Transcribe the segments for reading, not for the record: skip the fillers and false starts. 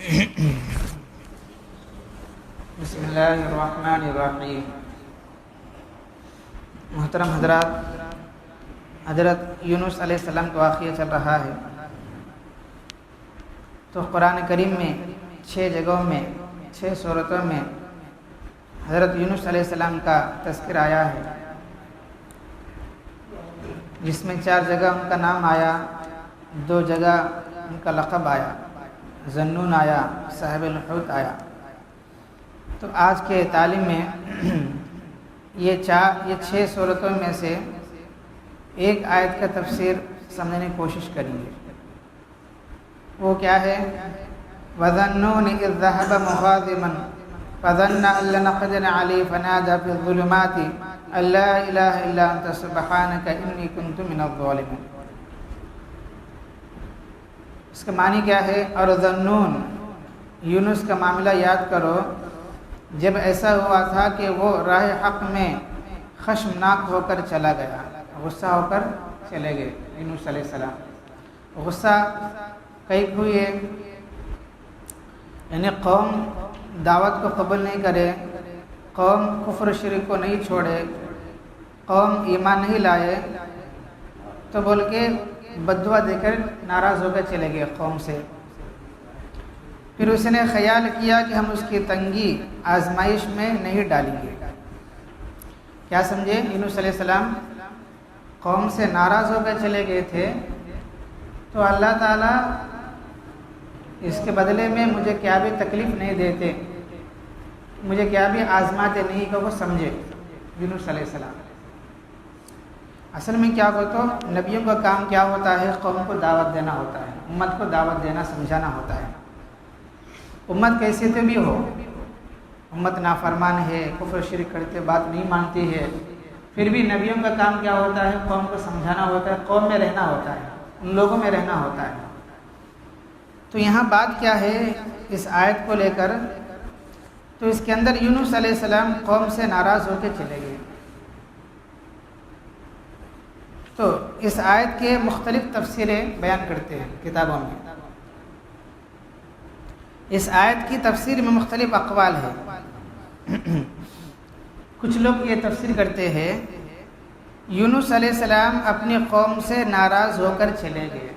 بسم اللہ الرحمن الرحیم۔ محترم حضرات، حضرت یونس علیہ السلام کا واقعہ چل رہا ہے، تو قرآن کریم میں 6 جگہوں میں 6 صورتوں میں حضرت یونس علیہ السلام کا تذکر آیا ہے، جس میں 4 جگہ ان کا نام آیا، 2 جگہ ان کا لقب آیا، ذنون آیا، صاحب الحوت آیا۔ تو آج کے تعلیم میں یہ 6 صورتوں میں سے ایک آیت کا تفسیر سمجھنے کی کوشش کریں گے۔ وہ کیا ہے؟ وَظَنُّونِ إِذْ ذَهَبَ مُغَاضِبًا فَظَنَّ أَن لَّن نَّقْدِرَ عَلَيْهِ فَنَادَىٰ فِي الظُّلُمَاتِ أَن لَّا إِلَٰهَ إِلَّا أَنتَ سُبْحَانَكَ إِنِّي كُنتُ مِنَ الظَّالِمِينَ۔ اس کا معنی کیا ہے؟ اور ظنون، یونس کا معاملہ یاد کرو، جب ایسا ہوا تھا کہ وہ راہ حق میں خشمناک ہو کر چلا گیا، غصہ ہو کر چلے گئے یونس علیہ السلام۔ غصہ کئی ہوئی ہے، یعنی قوم دعوت کو قبول نہیں کرے، قوم کفر و شرک کو نہیں چھوڑے، قوم ایمان نہیں لائے، تو بول کے بددعا دے کر ناراض ہو کر چلے گئے قوم سے۔ پھر اس نے خیال کیا کہ ہم اس کی تنگی آزمائش میں نہیں ڈالیں گے۔ کیا سمجھے؟ یونس علیہ السلام قوم سے ناراض ہو کر چلے گئے تھے، تو اللہ تعالیٰ اس کے بدلے میں مجھے کیا بھی تکلیف نہیں دیتے، مجھے کیا بھی آزماتے نہیں، کہ وہ سمجھے یونس علیہ السلام۔ اصل میں کیا ہوتا ہے، نبیوں کا کام کیا ہوتا ہے؟ قوم کو دعوت دینا ہوتا ہے، امت کو دعوت دینا، سمجھانا ہوتا ہے۔ امت کیسے تو بھی ہو، امت نافرمان ہے، کفر شرک کرتے، بات نہیں مانتی ہے، پھر بھی نبیوں کا کام کیا ہوتا ہے؟ قوم کو سمجھانا ہوتا ہے، قوم میں رہنا ہوتا ہے، ان لوگوں میں رہنا ہوتا ہے۔ تو یہاں بات کیا ہے اس آیت کو لے کر؟ تو اس کے اندر یونس علیہ السلام قوم سے ناراض ہو کے چلے گئے۔ تو اس آیت کے مختلف تفسیریں بیان کرتے ہیں کتابوں میں۔ اس آیت کی تفسیر میں مختلف اقوال ہے۔ کچھ لوگ یہ تفسیر کرتے ہیں یونس علیہ السلام اپنی قوم سے ناراض ہو کر چلے گئے۔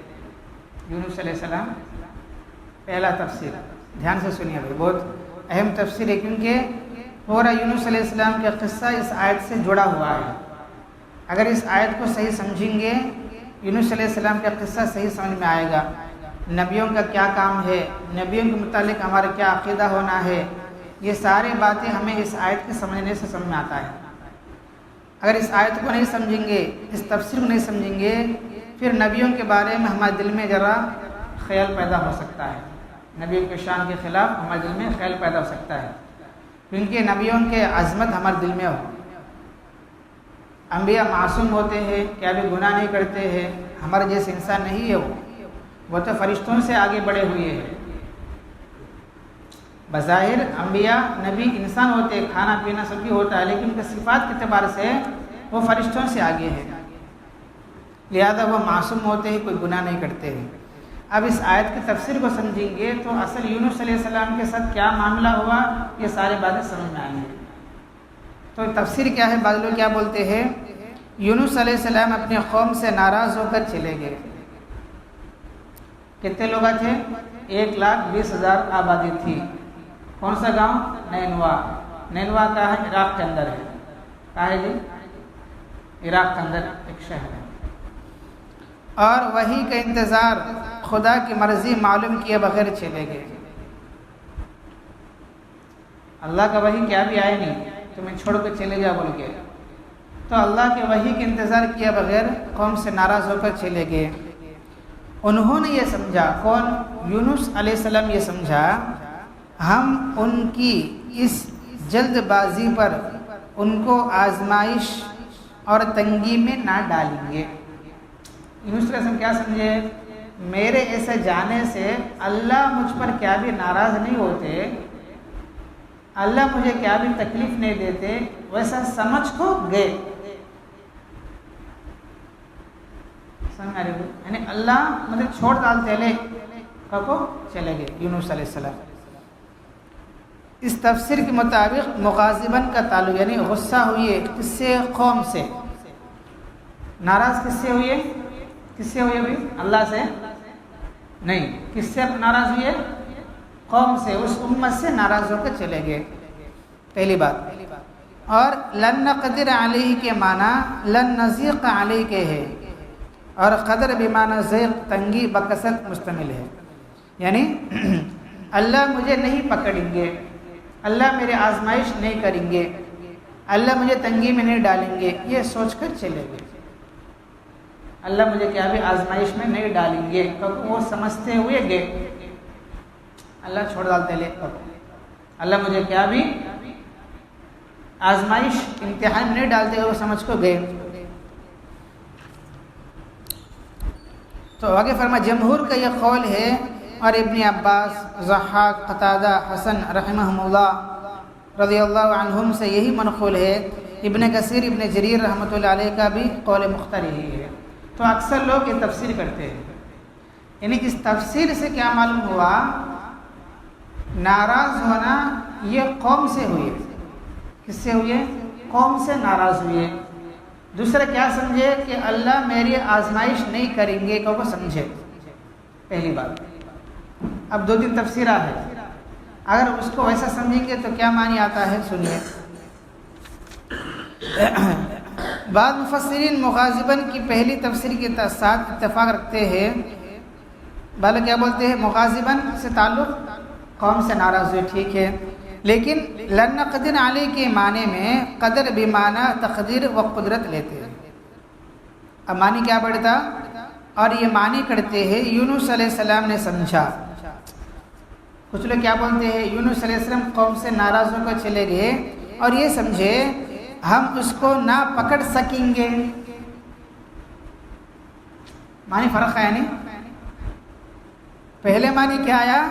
یونس علیہ السلام پہلا تفسیر، دھیان سے سنیے بھائی، بہت اہم تفسیر ہے، کیونکہ پورا یونس علیہ السلام کا قصہ اس آیت سے جڑا ہوا ہے۔ اگر اس آیت کو صحیح سمجھیں گے، یونس علیہ السلام کا قصہ صحیح سمجھ میں آئے گا، نبیوں کا کیا کام ہے، نبیوں کے متعلق ہمارا کیا عقیدہ ہونا ہے، یہ ساری باتیں ہمیں اس آیت کے سمجھنے سے سمجھ میں آتا ہے۔ اگر اس آیت کو نہیں سمجھیں گے، اس تفسیر کو نہیں سمجھیں گے، پھر نبیوں کے بارے میں ہمارے دل میں ذرا خیال پیدا ہو سکتا ہے، نبیوں کے شان کے خلاف ہمارے دل میں خیال پیدا ہو سکتا ہے، کیونکہ نبیوں کے عظمت ہمارے دل میں ہو۔ انبیاء معصوم ہوتے ہیں، کیا بھی گناہ نہیں کرتے ہیں، ہمارے جیسے انسان نہیں ہے، وہ تو فرشتوں سے آگے بڑھے ہوئے ہیں۔ بظاہر انبیاء نبی انسان ہوتے ہیں، کھانا پینا سب بھی ہوتا ہے، لیکن ان کے صفات کے اعتبار سے وہ فرشتوں سے آگے ہیں، لہذا وہ معصوم ہوتے ہیں، کوئی گناہ نہیں کرتے ہیں۔ اب اس آیت کی تفسیر کو سمجھیں گے تو اصل یونس علیہ السلام کے ساتھ کیا معاملہ ہوا، یہ سارے باتیں سمجھ میں آئیں گے۔ تو تفسیر کیا ہے؟ بعض لوگ کیا بولتے ہیں، یونس علیہ السلام اپنی قوم سے ناراض ہو کر چلے گئے۔ کتنے لوگ تھے؟ 1,20,000 آبادی تھی۔ کون سا گاؤں؟ نینوا۔ نینوا کا ہے؟ عراق کے اندر ہے۔ کہاں ہے جی؟ عراق کے اندر ایک شہر ہے۔ اور وحی کا انتظار، خدا کی مرضی معلوم کیے بغیر چلے گئے۔ اللہ کا وحی کیا بھی آئے نہیں، تمہیں چھوڑ کے چلے جا بول کے، تو اللہ کے وحی کے انتظار کیے بغیر قوم سے ناراض ہو کر چلے گئے۔ انہوں نے یہ سمجھا، کون؟ یونس علیہ السلام یہ سمجھا، ہم ان کی اس جلد بازی پر ان کو آزمائش اور تنگی میں نہ ڈالیں گے۔ یونس علیہ السلام کیا سمجھے؟ میرے ایسے جانے سے اللہ مجھ پر کیا بھی ناراض نہیں ہوتے، اللہ مجھے کیا بھی تکلیف نہیں دیتے، ویسا سمجھ کو گئے۔ سمجھ آ رہی ہے؟ یعنی اللہ مجھے چھوڑ ڈالتے لے، کو چلے گئے یونس علیہ السلام. اس تفسیر کے مطابق مغاضباً کا تعلق یعنی غصہ ہوئے کس سے؟ قوم سے. ناراض کس سے ہوئے؟ کس سے ہوئے بھائی؟ اللہ سے نہیں. کس سے ناراض ہوئے؟ قوم سے. اس امت سے ناراض ہو کر چلے گئے. پہلی بات. اور لن نقدر علیہ کے معنی لن نزیق علیہ کے ہے، اور قدر بمعنی ضیق تنگی بکثرت مشتمل ہے. یعنی اللہ مجھے نہیں پکڑیں گے، اللہ میرے آزمائش نہیں کریں گے، اللہ مجھے تنگی میں نہیں ڈالیں گے، یہ سوچ کر چلے گئے. اللہ مجھے کیا بھی آزمائش میں نہیں ڈالیں گے، کیونکہ وہ سمجھتے ہوئے گئے اللہ چھوڑ ڈالتے لے. اللہ مجھے کیا بھی آزمائش امتحان میں نہیں ڈالتے ہوئے وہ سمجھ کو گئے. تو آگے فرما جمہور کا یہ قول ہے، اور ابن عباس، ضحاک، قتادہ، حسن رحمہم اللہ رضی اللہ عنہم سے یہی منقول ہے. ابن کثیر، ابن جریر رحمۃ اللہ علیہ کا بھی قول مختار یہی ہے. تو اکثر لوگ یہ تفسیر کرتے ہیں. یعنی اس تفسیر سے کیا معلوم ہوا؟ ناراض ہونا یہ قوم سے ہوئے. کس سے ہوئے؟ قوم سے ناراض ہوئے. دوسرا کیا سمجھے کہ اللہ میری آزمائش نہیں کریں گے کو سمجھے. پہلی بات. اب 2-3 تفسیریں ہیں، اگر اس کو ویسا سمجھیں گے تو کیا معنی آتا ہے سنیے. بعض مفسرین مغاضباً کی پہلی تفسیر کے ساتھ اتفاق رکھتے ہیں. بھلا کیا بولتے ہیں؟ مغاضباً سے تعلق قوم سے ناراض ہوئے، ٹھیک ہے، لیکن لن نقدر علیہ کے معنی میں قدر بمعنی تقدیر و قدرت لیتے ہیں. اب معنی کیا بڑھتا؟ اور یہ معنی کرتے ہیں یونس علیہ السلام نے سمجھا. کچھ لوگ کیا بولتے ہیں؟ یونس علیہ السلام قوم سے ناراض ہو کر چلے گئے اور یہ سمجھے ہم اس کو نہ پکڑ سکیں گے. معنی فرق ہے نہیں. پہلے معنی کیا آیا؟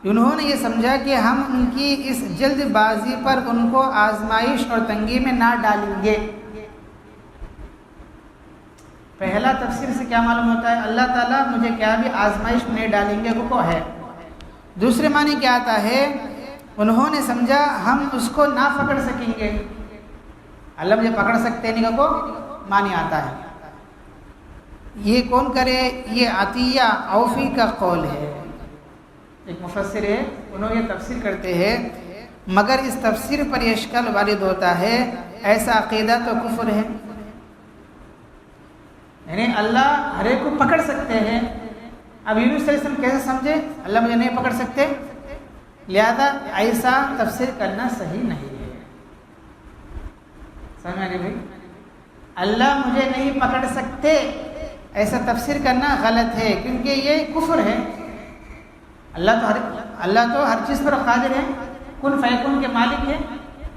انہوں نے یہ سمجھا کہ ہم ان کی اس جلد بازی پر ان کو آزمائش اور تنگی میں نہ ڈالیں گے. پہلا تفسیر سے کیا معلوم ہوتا ہے؟ اللہ تعالیٰ مجھے کیا بھی آزمائش میں نہیں ڈالیں گے کو ہے. دوسرے معنی کیا آتا ہے؟ انہوں نے سمجھا ہم اس کو نہ پکڑ سکیں گے، اللہ مجھے پکڑ سکتے نہیں کو معنی آتا ہے. یہ کون کرے؟ یہ عطیہ اوفی کا قول ہے، ایک مفسر ہے. انہوں یہ تفسیر کرتے ہیں مگر اس تفسیر پر یہ اشکال وارد ہوتا ہے، ایسا عقیدہ تو کفر ہے. یعنی اللہ ہر ایک کو پکڑ سکتے ہیں. اب یونس علیہ السلام کیسے سمجھے اللہ مجھے نہیں پکڑ سکتے؟ لہذا ایسا تفسیر کرنا صحیح نہیں ہے. سمجھ میں نہیں بھائی؟ اللہ مجھے نہیں پکڑ سکتے ایسا تفسیر کرنا غلط ہے، کیونکہ یہ کفر ہے. اللہ تو ہر چیز پر قادر ہے، کن فیکن کے مالک ہے.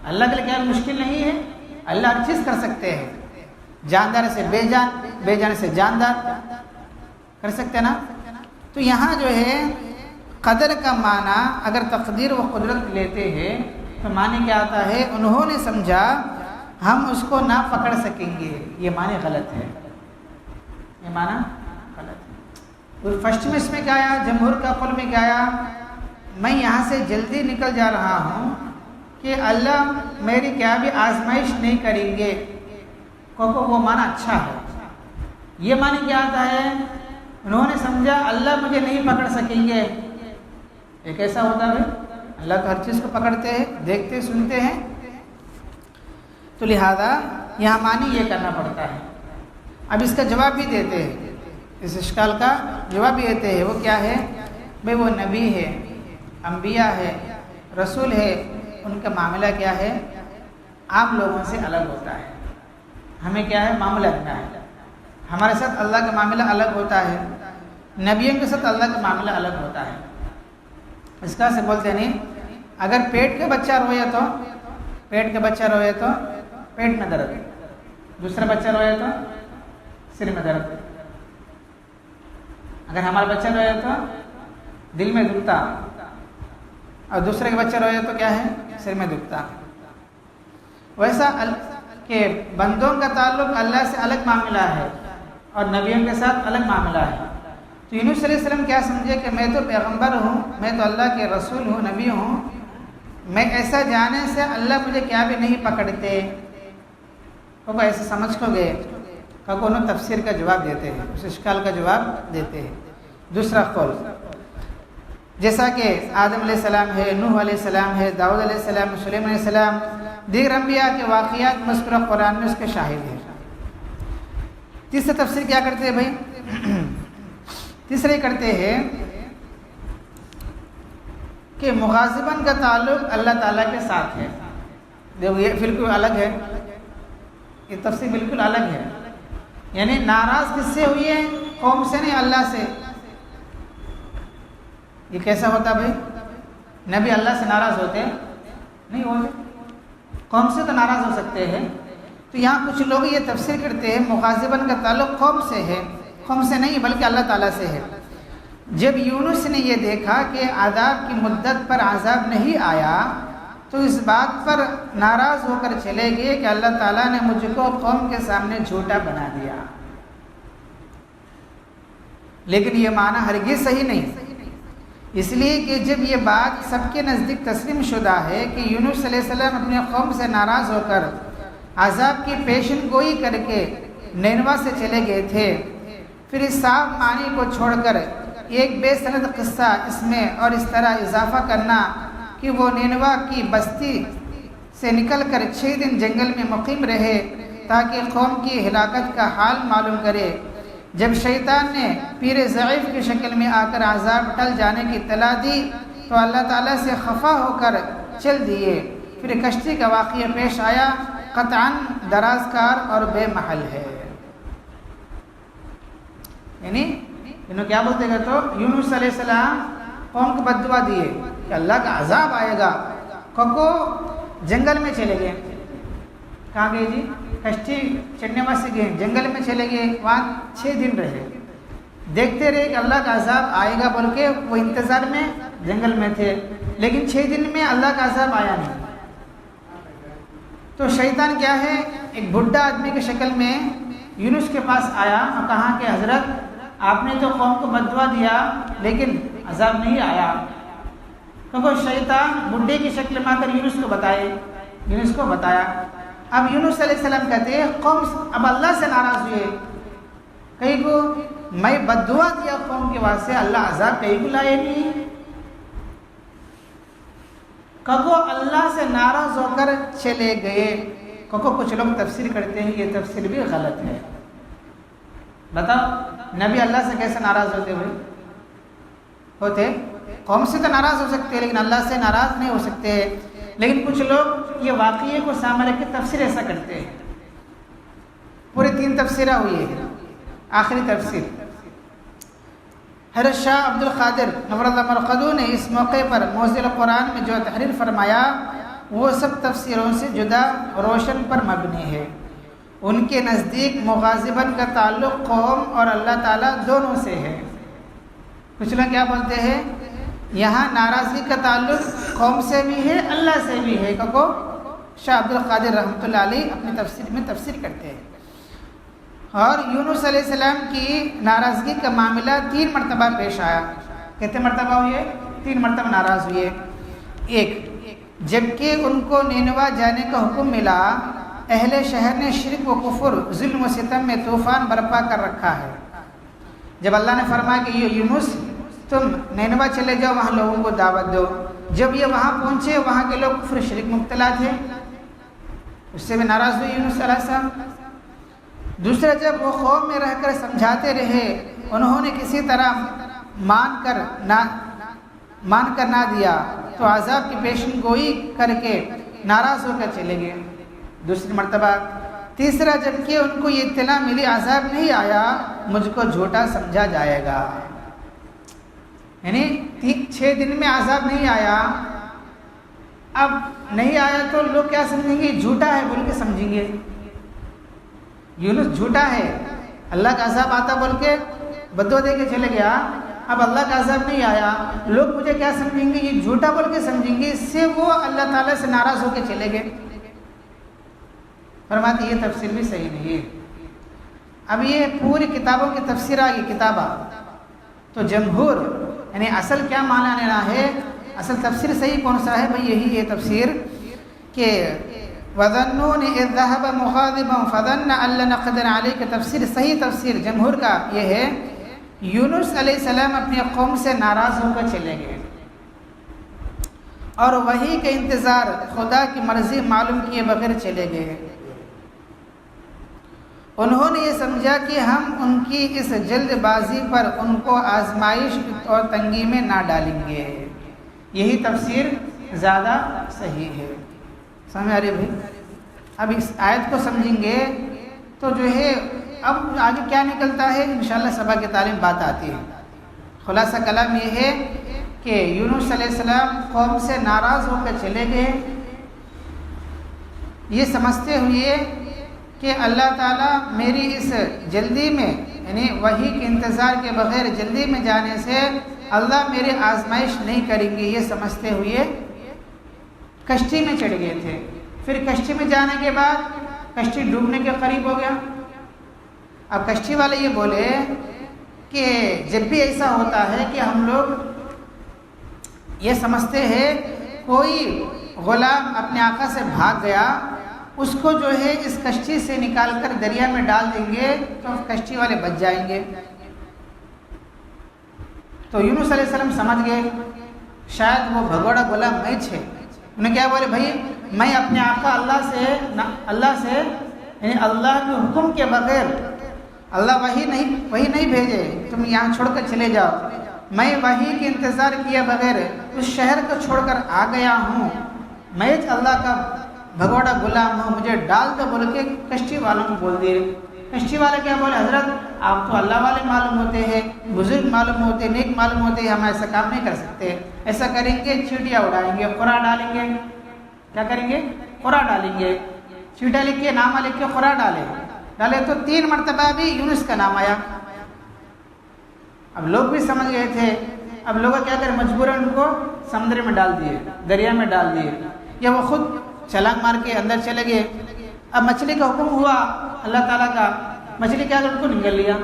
اللہ کے لیے کیا مشکل نہیں ہے؟ اللہ ہر چیز کر سکتے ہیں. جاندار سے بے جان، بے جان سے جاندار کر سکتے نا. تو یہاں جو ہے قدر کا معنی اگر تقدیر و قدرت لیتے ہیں تو معنی کیا آتا ہے؟ انہوں نے سمجھا ہم اس کو نہ پکڑ سکیں گے. یہ معنی غلط ہے، یہ معنی غلط ہے. فرسٹ میں اس میں کیا آیا؟ جمہور کا قول میں کیا آیا؟ میں یہاں سے جلدی نکل جا رہا ہوں کہ اللہ میری کیا بھی آزمائش نہیں کریں گے کو وہ معنی اچھا ہے. یہ معنی کیا آتا ہے؟ انہوں نے سمجھا اللہ مجھے نہیں پکڑ سکیں گے. یہ کیسا ہوتا ہے؟ اللہ تو ہر چیز کو پکڑتے ہیں، دیکھتے سنتے ہیں. تو لہذا یہاں معنی یہ کرنا پڑتا ہے. اب اس کا جواب بھی دیتے ہیں، اس اشکال کا جواب بھی دیتے ہیں. وہ کیا ہے بھئی؟ وہ نبی ہے، انبیاء ہے، رسول ہے، ان کا معاملہ کیا ہے؟ عام لوگوں سے الگ ہوتا ہے. ہمیں کیا ہے؟ معاملہ رکھنا ہے. ہمارے ساتھ اللہ کا معاملہ الگ ہوتا ہے، نبیوں کے ساتھ اللہ کا معاملہ الگ ہوتا ہے. اس کا سے بولتے نہیں اگر پیٹ کا بچہ روئے تو پیٹ کا بچہ روئے تو پیٹ میں درد، دوسرا بچہ روئے تو سر میں درد. اگر ہمارا بچہ روئے تو دل میں دکھتا، اور دوسرے کا بچہ روئے تو کیا ہے؟ سر میں دکھتا. ویسا کہ بندوں کا تعلق اللہ سے الگ معاملہ ہے اور نبیوں کے ساتھ الگ معاملہ ہے. تو یونس علیہ السلام کیا سمجھے کہ میں تو پیغمبر ہوں، میں تو اللہ کے رسول ہوں، نبی ہوں، میں ایسا جانے سے اللہ مجھے کیا بھی نہیں پکڑتے، وہ ایسے سمجھ کو گئے کہ انہوں تفسیر کا جواب دیتے ہیں، اس اشکال کا جواب دیتے ہیں۔ دوسرا قول جیسا کہ آدم علیہ السلام ہے، نوح علیہ السلام ہے، داؤد علیہ السلام، سلیمان علیہ السلام، دیگر انبیاء کے واقعات مذکورہ قرآن میں اس کے شاہد ہیں۔ تیسرا تفسیر کیا کرتے ہیں بھائی؟ تیسرے کرتے ہیں کہ مغاضباً کا تعلق اللہ تعالیٰ کے ساتھ ہے۔ دیکھو یہ بالکل الگ ہے، یہ تفسیر بالکل الگ ہے، یعنی ناراض کس سے ہوئی ہے؟ قوم سے نہیں، اللہ سے۔ یہ کیسا ہوتا بھائی؟ نبی اللہ سے ناراض ہوتے نہیں ہوتے، قوم سے تو ناراض ہو سکتے ہیں۔ تو یہاں کچھ لوگ یہ تفسیر کرتے ہیں مغاضباً کا تعلق قوم سے ہے، قوم سے نہیں بلکہ اللہ تعالیٰ سے ہے۔ جب یونس نے یہ دیکھا کہ عذاب کی مدت پر عذاب نہیں آیا تو اس بات پر ناراض ہو کر چلے گئے کہ اللہ تعالیٰ نے مجھ کو قوم کے سامنے جھوٹا بنا دیا۔ لیکن یہ معنی ہرگز صحیح نہیں، اس لیے کہ جب یہ بات سب کے نزدیک تسلیم شدہ ہے کہ یونس علیہ السلام اپنے قوم سے ناراض ہو کر عذاب کی پیشن گوئی کر کے نینوا سے چلے گئے تھے، پھر اس صاف معنی کو چھوڑ کر ایک بے سند قصہ اس میں اور اس طرح اضافہ کرنا کہ وہ نینوا کی بستی سے نکل کر 6 دن جنگل میں مقیم رہے تاکہ قوم کی ہلاکت کا حال معلوم کرے۔ جب شیطان نے پیر ضعیف کی شکل میں آ کر عذاب ٹل جانے کی اطلاع دی تو اللہ تعالیٰ سے خفا ہو کر چل دیے۔ پھر کشتی کا واقعہ پیش آیا، قطعاً درازکار اور بے محل ہے۔ یعنی انہوں کیا بولتے گا تو یونس علیہ السلام قوم کو بد دعا دیے کہ اللہ کا عذاب آئے گا، کو جنگل میں چلے گئے۔ کہاں گئے جی؟ کشتی چڑھنے واسطے گئے، جنگل میں چلے گئے، وہاں 6 دن رہے، دیکھتے رہے کہ اللہ کا عذاب آئے گا بول کے وہ انتظار میں جنگل میں تھے، لیکن 6 دن میں اللہ کا عذاب آیا نہیں۔ تو شیطان کیا ہے؟ ایک بڈھا آدمی کی شکل میں یونس کے پاس آیا اور کہا کہ حضرت آپ نے تو قوم کو بد دعا دیا لیکن عذاب نہیں آیا۔ کیونکہ شیطان بڈھے کی شکل میں آ کر یونس کو بتایا۔ اب یونس علیہ السلام کہتے ہیں قوم اب اللہ سے ناراض ہوئے، کہیں کو میں بد دعا دیا قوم کے واسطے، اللہ عذاب کہیں کو لائے نہیں۔ کہو اللہ سے ناراض ہو کر چلے گئے۔ کہو کچھ لوگ تفسیر کرتے ہیں یہ تفسیر بھی غلط ہے۔ بتاؤ نبی اللہ سے کیسے ناراض ہوتے؟ قوم سے تو ناراض ہو سکتے ہیں لیکن اللہ سے ناراض نہیں ہو سکتے۔ لیکن کچھ لوگ یہ واقعے کو سامنے رکھ کے تفسیر ایسا کرتے ہیں۔ پورے 3 تفسیریں ہوئی ہیں۔ آخری تفسیر حضرت شاہ عبد القادر نور اللہ مرقدو نے اس موقع پر موزل قرآن میں جو تحریر فرمایا وہ سب تفسیروں سے جدا روشن پر مبنی ہے۔ ان کے نزدیک مغاضباً کا تعلق قوم اور اللہ تعالیٰ دونوں سے ہے۔ کچھ لوگ کیا بولتے ہیں یہاں ناراضگی کا تعلق قوم سے بھی ہے اللہ سے بھی ہے، کو شاہ عبد القادر رحمۃ اللہ علیہ اپنی تفسیر میں تفسیر کرتے ہیں۔ اور یونس علیہ السلام کی ناراضگی کا معاملہ 3 مرتبہ پیش آیا۔ کتنے مرتبہ ہوئے؟ 3 مرتبہ ناراض ہوئے۔ ایک جبکہ ان کو نینوا جانے کا حکم ملا، اہل شہر نے شرک و کفر، ظلم و ستم میں طوفان برپا کر رکھا ہے۔ جب اللہ نے فرمایا کہ یہ یونس تم نینوا چلے جاؤ، وہاں لوگوں کو دعوت دو، جب یہ وہاں پہنچے وہاں کے لوگ کفر شرک مبتلا تھے، اس سے بھی ناراض ہوئے یونس علیہ السلام۔ دوسرا جب وہ قوم میں رہ کر سمجھاتے رہے، انہوں نے کسی طرح مان کر نہ دیا تو عذاب کی پیشن گوئی کر کے ناراض ہو کر چلے گئے دوسری مرتبہ۔ تیسرا جبکہ ان کو یہ اطلاع ملی عذاب نہیں آیا، مجھ کو جھوٹا سمجھا جائے گا۔ یعنی 6 دن میں عذاب نہیں آیا، اب نہیں آیا تو لوگ کیا سمجھیں گے؟ جھوٹا ہے بول کے سمجھیں گے، یونس جھوٹا ہے، اللہ کا عذاب آتا بول کے بدو دے کے چلے گیا، اب اللہ کا عذاب نہیں آیا، لوگ مجھے کیا سمجھیں گے؟ یہ جھوٹا بول کے سمجھیں گے، اس سے وہ اللہ تعالیٰ سے ناراض ہو کے چلے گئے۔ فرماتے یہ تفسیر بھی صحیح نہیں ہے۔ اب یہ پوری کتابوں کی تفسیر آ گئی، کتابہ تو جمہور یعنی اصل کیا معنی لینا ہے، اصل تفسیر صحیح کون سا ہے بھائی؟ یہی ہے تفسیر کہ وَظَنُّونِ إِذْ ذَهَبَ مُغَاضِبًا فَظَنَّ أَن لَّن نَّقْدِرَ عَلَيْهِ کہ تفسیر صحیح تفسیر جمہور کا یہ ہے یونس علیہ السلام اپنی قوم سے ناراض ہو کر چلے گئے اور وحی کا انتظار خدا کی مرضی معلوم کیے بغیر چلے گئے۔ انہوں نے یہ سمجھا کہ ہم ان کی اس جلد بازی پر ان کو آزمائش اور تنگی میں نہ ڈالیں گے۔ یہی تفسیر زیادہ صحیح ہے۔ سمجھ آ رہی بھائی؟ اب اس آیت کو سمجھیں گے تو جو ہے اب آگے کیا نکلتا ہے انشاءاللہ سبا کی تعلیم بات آتی ہے۔ خلاصہ کلام یہ ہے کہ یونس علیہ السلام قوم سے ناراض ہو کر چلے گئے، یہ سمجھتے ہوئے کہ اللہ تعالیٰ میری اس جلدی میں یعنی وحی کے انتظار کے بغیر جلدی میں جانے سے اللہ میرے آزمائش نہیں کریں گے، یہ سمجھتے ہوئے کشتی میں چڑھ گئے تھے۔ پھر کشتی میں جانے کے بعد کشتی ڈوبنے کے قریب ہو گیا۔ اب کشتی والے یہ بولے کہ جب بھی ایسا ہوتا ہے کہ ہم لوگ یہ سمجھتے ہیں کوئی غلام اپنے آقا سے بھاگ گیا، اس کو جو ہے اس کشتی سے نکال کر دریا میں ڈال دیں گے تو کشتی والے بچ جائیں گے۔ تو یونس علیہ السلام سمجھ گئے شاید وہ بھگوڑا غلام میں چھے۔ انہیں کیا بولے بھائی میں اپنے آقا اللہ سے یعنی اللہ کے حکم کے بغیر اللہ وحی نہیں بھیجے تم یہاں چھوڑ کر چلے جاؤ، میں وحی کے انتظار کیے بغیر اس شہر کو چھوڑ کر آ گیا ہوں، میں اللہ کا بھگوڑا غلام ہوں، مجھے ڈال دو بول کے کشتی والوں کو بول دیے۔ کشتی والے کیا بولے حضرت آپ تو اللہ والے معلوم ہوتے ہیں، بزرگ معلوم ہوتے ہیں، نیک معلوم ہوتے ہیں، ہم ایسا کام نہیں کر سکتے، ایسا کریں گے چیٹیاں اڑائیں گے، قرآ ڈالیں گے۔ کیا کریں گے؟ قرآ ڈالیں گے، چیٹا لکھ کے نامہ لکھ کے قرآ ڈالے تو 3 مرتبہ بھی یونس کا نام آیا۔ اب لوگ بھی سمجھ گئے تھے، اب لوگ کیا کریں مجبوراً ان کو سمندر میں ڈال دیے، دریا میں ڈال دیے، یا وہ خود چھلانگ مار کے اندر چلے گئے۔ اب مچھلی کا حکم ہوا اللہ تعالیٰ کا، مچھلی کیا ان کو نگل لیا۔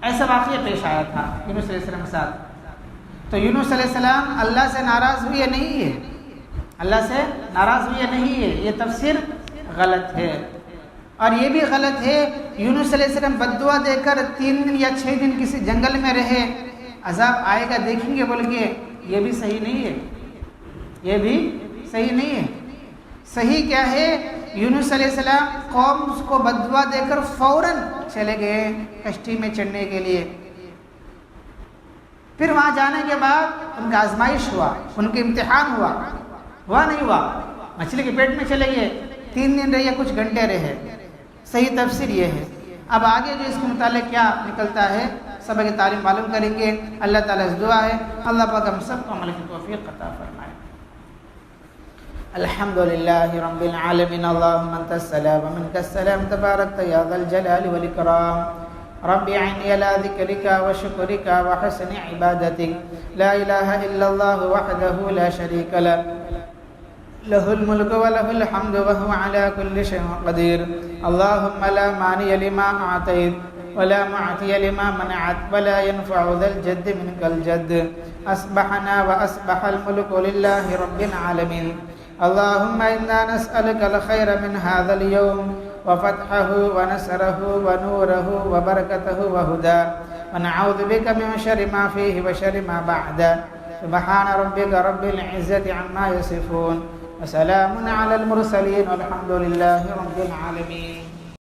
ایسا واقعہ پیش آیا تھا یونس علیہ السلام کے ساتھ۔ تو یونس علیہ السلام اللہ سے ناراض ہوئے نہیں ہے، اللہ سے ناراض ہوئے نہیں ہے، یہ تفسیر غلط ہے۔ اور یہ بھی غلط ہے یونس علیہ السلام بد دعا دے کر 3 دن یا 6 دن کسی جنگل میں رہے، عذاب آئے گا دیکھیں گے بول کے، یہ بھی صحیح نہیں ہے، یہ بھی صحیح نہیں ہے۔ صحیح کیا ہے یونس علیہ السلام قوم کو بد دعا دے کر فوراً چلے گئے کشتی میں چڑھنے کے لیے۔ پھر وہاں جانے کے بعد ان کا آزمائش ہوا، ان کے امتحان ہوا نہیں ہوا، مچھلی کے پیٹ میں چلے گئے، 3 دن رہے یا کچھ گھنٹے رہے۔ صحیح تفسیر یہ ہے۔ اب آگے جو اس کے متعلق کیا نکلتا ہے سبق کی تعلیم معلوم کریں گے۔ اللہ تعالیٰ سے دعا ہے اللہ پاک ہم سب کو عمل کی توفیق عطا فرمائے۔ الحمد للہ رب العالمین، اللہم انت السلام ومنک السلام تبارکت یا ذا الجلال والاکرام، رب اعنی علی ذکرک وشکرک وحسن عبادتک، لا الہ الا اللہ وحدہ لا شریک لہ، لہ الملک ولہ الحمد وہو علی کل شیء قدیر، اللہم لا مانع لما اعطیت ولا معطی لما منعت ولا ينفع ذا الجد منک الجد، اصبحنا واصبح الملک للہ رب العالمین، اللهم إنا نسألك الخير من هذا اليوم وفتحه ونصره ونوره وبركته وهداه، ونعوذ بك من شر ما فيه وشر ما بعده، سبحان ربك رب العزة عما يصفون وسلام على المرسلين والحمد لله رب العالمين۔